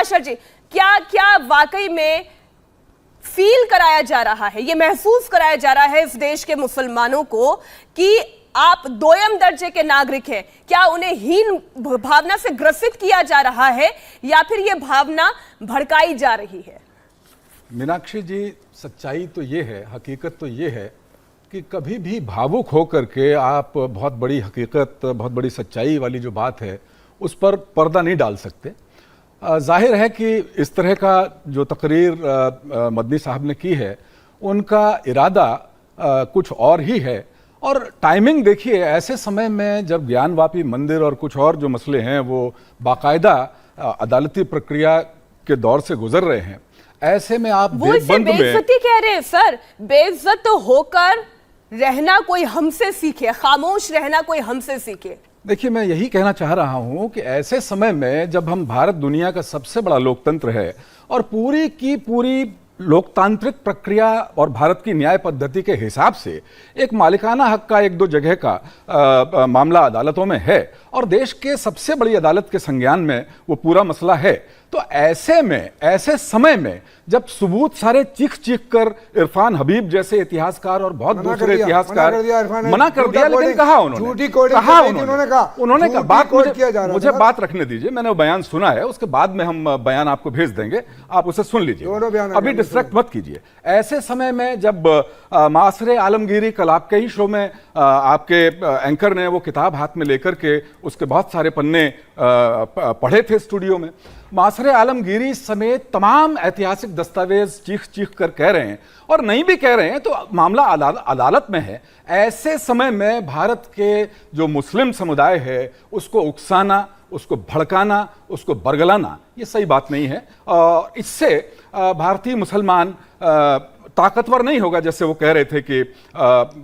मुबाशर जी, क्या क्या वाकई में फील कराया जा रहा है, ये महसूस कराया जा रहा है इस देश के मुसलमानों को कि आप दोयम दर्जे के नागरिक हैं? क्या उन्हें हीन भावना से ग्रसित किया जा रहा है या फिर यह भावना भड़काई जा रही है? मीनाक्षी जी, सच्चाई तो ये है, हकीकत तो ये है कि कभी भी भावुक होकर के आप बहुत बड़ी हकीकत, बहुत बड़ी सच्चाई वाली जो बात है उस पर पर्दा नहीं डाल सकते। जाहिर है कि इस तरह का जो तकरीर मदनी साहब ने की है उनका इरादा कुछ और ही है। और टाइमिंग देखिए, ऐसे समय में जब ज्ञानवापी मंदिर और कुछ और जो मसले हैं वो बाकायदा अदालती प्रक्रिया के दौर से गुजर रहे हैं, ऐसे में आप बेइज्जती कह रहे हैं सर। बेइज्जत तो होकर रहना कोई हमसे सीखे, खामोश रहना कोई हमसे सीखे। देखिए, मैं यही कहना चाह रहा हूं कि ऐसे समय में जब हम भारत दुनिया का सबसे बड़ा लोकतंत्र है और पूरी की पूरी लोकतांत्रिक प्रक्रिया और भारत की न्याय पद्धति के हिसाब से एक मालिकाना हक का एक दो जगह का मामला अदालतों में है और देश के सबसे बड़ी अदालत के संज्ञान में वो पूरा मसला है, तो ऐसे में, ऐसे समय में जब सबूत सारे चीख चीख कर इरफान हबीब जैसे इतिहासकार और बहुत दूसरे इतिहासकार मना कर दिया, लेकिन कहा उन्होंने मुझे बात रखने दीजिए, मैंने वो बयान सुना है, उसके बाद में हम बयान आपको भेज देंगे, आप उसे सुन लीजिए, अभी डिस्ट्रैक्ट मत कीजिए। ऐसे समय में जब मासरे आलमगीरी, कल आपके ही शो में आपके एंकर ने वो किताब हाथ में लेकर के उसके बहुत सारे पन्ने पढ़े थे स्टूडियो में, मासरे आलमगीरी समेत तमाम ऐतिहासिक दस्तावेज चीख चीख कर कह रहे हैं और नहीं भी कह रहे हैं तो मामला अदालत में है। ऐसे समय में भारत के जो मुस्लिम समुदाय है उसको उकसाना, उसको भड़काना, उसको बरगलाना, ये सही बात नहीं है। इससे भारतीय मुसलमान ताकतवर नहीं होगा, जैसे वो कह रहे थे कि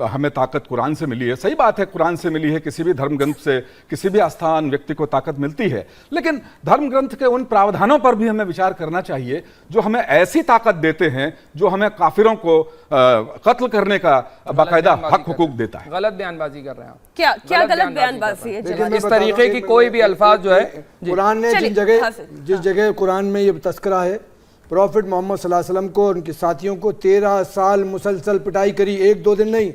हमें ताकत कुरान से मिली है। सही बात है, कुरान से मिली है, किसी भी धर्म ग्रंथ से किसी भी आस्थान व्यक्ति को ताकत मिलती है, लेकिन धर्म ग्रंथ के उन प्रावधानों पर भी हमें विचार करना चाहिए जो हमें ऐसी ताकत देते हैं जो हमें काफिरों को कत्ल करने का बाकायदा हक हुकूक देता है। गलत बयानबाजी कर रहे हैं आप। क्या गलत बयानबाजी है? इस तरीके की कोई भी अल्फाज जो है, कुरान ने जिस जगह कुरान में ये तस्करा है, प्रॉफिट मोहम्मद सल्लल्लाहु अलैहि वसल्लम को और उनके साथियों को 13 साल मुसलसल पिटाई करी, एक दो दिन नहीं।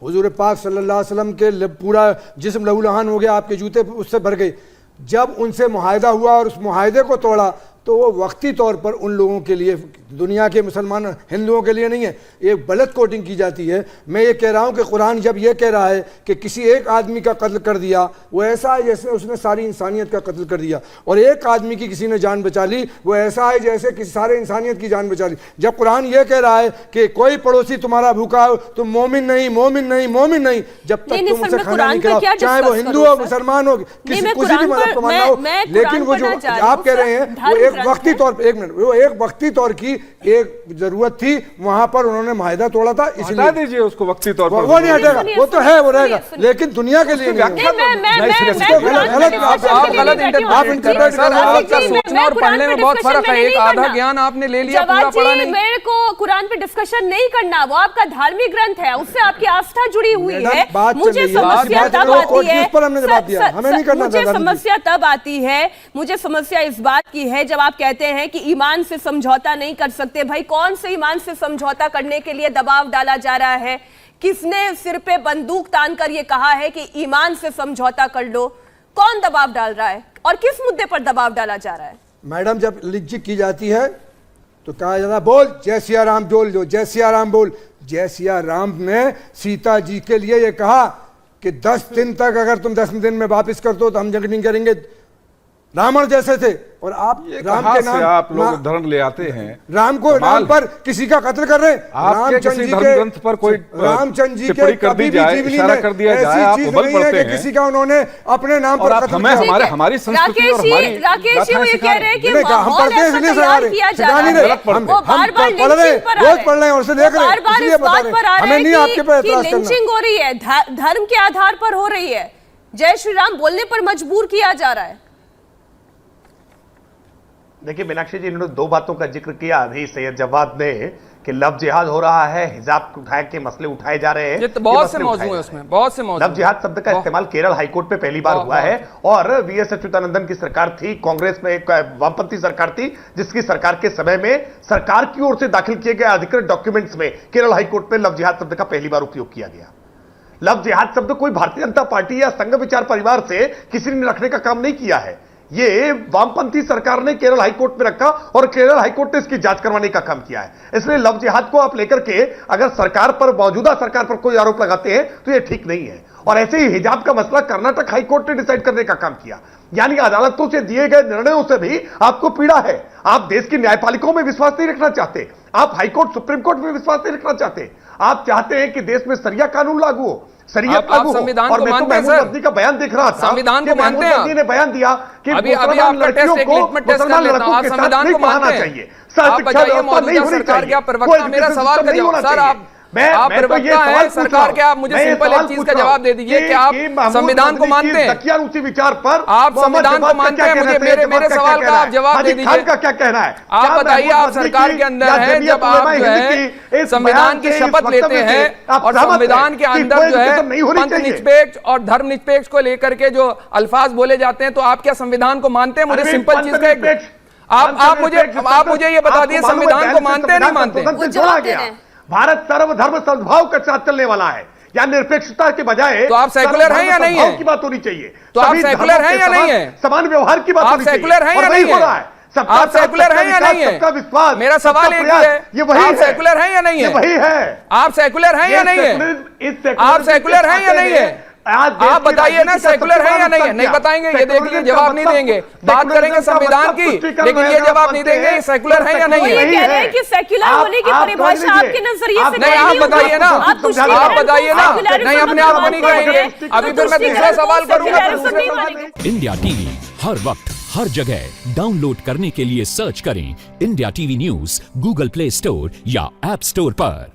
हुजूर पाक सल्लल्लाहु अलैहि वसल्लम के पूरा जिस्म लहूलुहान हो गया, आपके जूते उससे भर गए। जब उनसे मुआहदा हुआ और उस मुआहदे को तोड़ा तो वो वक्ती तौर पर उन लोगों के लिए, दुनिया के मुसलमान हिंदुओं के लिए नहीं है। एक गलत कोटिंग की जाती है। मैं ये कह रहा हूँ कि कुरान जब ये कह रहा है कि किसी एक आदमी का कत्ल कर दिया, वो ऐसा है जैसे उसने सारी इंसानियत का कत्ल कर दिया, और एक आदमी की किसी ने जान बचा ली, वो ऐसा है जैसे किसी सारे इंसानियत की जान बचा ली। जब कुरान ये कह रहा है कि कोई पड़ोसी तुम्हारा भूखा हो, तुम मोमिन नहीं, मोमिन नहीं, मोमिन नहीं, जब तक तुम उसे खाना नहीं खिलाओ, चाहे वो हिंदू हो, मुसलमान हो, किसी कुछ भी मजहब को मानना हो। लेकिन वो जो आप कह रहे हैं वो एक वक्ती तौर पर, एक मिनट, वो एक वक्ती तौर की एक जरूरत थी, वहां पर उन्होंने मायदा तोड़ा था, इसलिए हटा दीजिए उसको वक्ती तौर पर। वो नहीं हटेगा, वो तो है, वो रहेगा, लेकिन दुनिया के लिए सोचना और पढ़ने में बहुत फर्क है। एक आधा ज्ञान आपने ले लिया, पूरा पढ़ा नहीं। मेरे को कुरान पे डिस्कशन नहीं करना, वो आपका धार्मिक ग्रंथ है, उससे आपकी आस्था जुड़ी हुई है। मुझे समस्या तब आती है, मुझे समस्या तब आती है, मुझे समस्या इस बात की है जब आप कहते हैं कि ईमान से समझौता नहीं कर सकते। भाई, कौन से ईमान से समझौता करने के लिए दबाव डाला जा रहा है? किसने सिर पे बंदूक तान कर ये कहा है कि ईमान से समझौता कर लो? कौन दबाव डाल रहा है और किस मुद्दे पर दबाव डाला जा रहा है? मैडम, जब लिज्जी की जाती है तो कहा जाता है बोल जय सिया राम, बोल जो जय सिया राम बोल। जय सिया राम ने सीता जी के लिए ये कहा कि 10 दिन तक अगर तुम 10 दिन में वापस कर दो तो हम जंग नहीं करेंगे। रावण जैसे थे, और आप राम के नाम आप लोग उदाहरण ले आते हैं, राम को नाम पर किसी का कत्ल कर रहे हैं। रामचंद्र जी के ग्रंथ पर कोई रामचंद्र जी के कर दी जाए, इशारा कर दिया जाए, आप उबल पड़ते हैं किसी का उन्होंने अपने नाम पर कत्ल किया। हमारी संस्कृति और हमारी राकेश जी ये कह रहे हैं कि हम पढ़ते हैं, इसलिए रोज पढ़ रहे हैं और उसे देख रहे हैं, इसलिए बता रहे हैं। हमें नहीं आपके पर एतराज करना। लिंचिंग हो रही है, धर्म के आधार पर हो रही है, जय श्री राम बोलने पर मजबूर किया जा रहा है। देखिए मीनाक्षी जी, इन्होंने 2 बातों का जिक्र किया अभी सैयद जवाद ने कि लव जिहाद हो रहा है, हिजाब उठाए के मसले उठाए जा रहे हैं। ये तो बहुत से मौजूद हैं उसमें, बहुत से मौजूद। लव जिहाद शब्द का इस्तेमाल केरल हाईकोर्ट में पहली बार हुआ है और वीएस अच्युतानंदन की सरकार थी, कांग्रेस में एक वामपंथी सरकार थी, जिसकी सरकार के समय में सरकार की ओर से दाखिल किए गए अधिकृत डॉक्यूमेंट्स में केरल हाईकोर्ट में लव जिहाद शब्द का पहली बार उपयोग किया गया। लव जिहाद शब्द कोई भारतीय जनता पार्टी या संघ विचार परिवार से किसी ने रखने का काम नहीं किया है। ये वामपंथी सरकार ने केरल हाईकोर्ट में रखा और केरल हाईकोर्ट ने इसकी जांच करवाने का काम किया है। इसलिए लव जिहाद को आप लेकर के अगर सरकार पर, मौजूदा सरकार पर कोई आरोप लगाते हैं तो ये ठीक नहीं है। और ऐसे ही हिजाब का मसला कर्नाटक हाईकोर्ट ने डिसाइड करने का काम किया, यानी अदालतों से दिए गए निर्णयों से भी आपको पीड़ा है। आप देश की न्यायपालिकाओं में विश्वास नहीं रखना चाहते, आप हाईकोर्ट सुप्रीम कोर्ट में विश्वास नहीं रखना चाहते, आप चाहते हैं कि देश में सरिया कानून लागू हो, आप संविधान को मानते हैं सर? का बयान देख रहा था, संविधान को मानते हैं? ने बयान दिया कि अभी आप लड़कियों को मुसलमान लड़कों के साथ नहीं पढ़ाना चाहिए। आप बताइए मौजूदा सरकार के प्रवक्ता, मेरा सवाल का जवाब सर, आप प्रवक्ता हैं सरकार के, आप मुझे सिंपल एक चीज का जवाब दे दीजिए कि आप संविधान को मानते हैं? विचार पर आप संविधान को मानते हैं? मुझे मेरे सवाल का आप जवाब दे दीजिए। का क्या कहना है आप बताइए, आप सरकार के अंदर हैं, जब आप जो है संविधान की शपथ लेते हैं और संविधान के अंदर जो है पंथ निरपेक्ष और धर्म निरपेक्ष को लेकर के जो अल्फाज बोले जाते हैं, तो आप क्या संविधान को मानते हैं? मुझे सिंपल चीज का आप मुझे ये बता दिए, संविधान को मानते हैं नहीं मानते? भारत सर्वधर्म सद्भाव के साथ चलने वाला है, या निरपेक्षता के बजाय तो आप सेकुलर हैं या नहीं है? की बात होनी चाहिए। तो आप सेकुलर हैं या नहीं है? समान व्यवहार की बात आप सेकुलर हैं या नहीं है? आप सेकुलर हैं या नहीं है? सबका विश्वास, मेरा सवाल एक ही है, ये वही आप सेकुलर हैं या नहीं है? वही है। आप सेकुलर हैं या नहीं है? आप सेकुलर हैं या नहीं है? आप बताइए ना, सेकुलर है या नहीं है? नहीं बताएंगे, ये देख लीजिए, जवाब नहीं देंगे। बात करेंगे संविधान की, लेकिन ये जवाब नहीं देंगे, ये सेकुलर है या नहीं है? ये कह रहे हैं कि सेकुलर होने की परिभाषा आपके नजरिए से नहीं, आप बताइए ना, आप बताइए ना, नहीं अपने आप नहीं कहेंगे। अभी फिर मैं दूसरा सवाल करूंगा। इंडिया टीवी हर वक्त हर जगह डाउनलोड करने के लिए सर्च करें India TV news Google play store या ऐप स्टोर पर।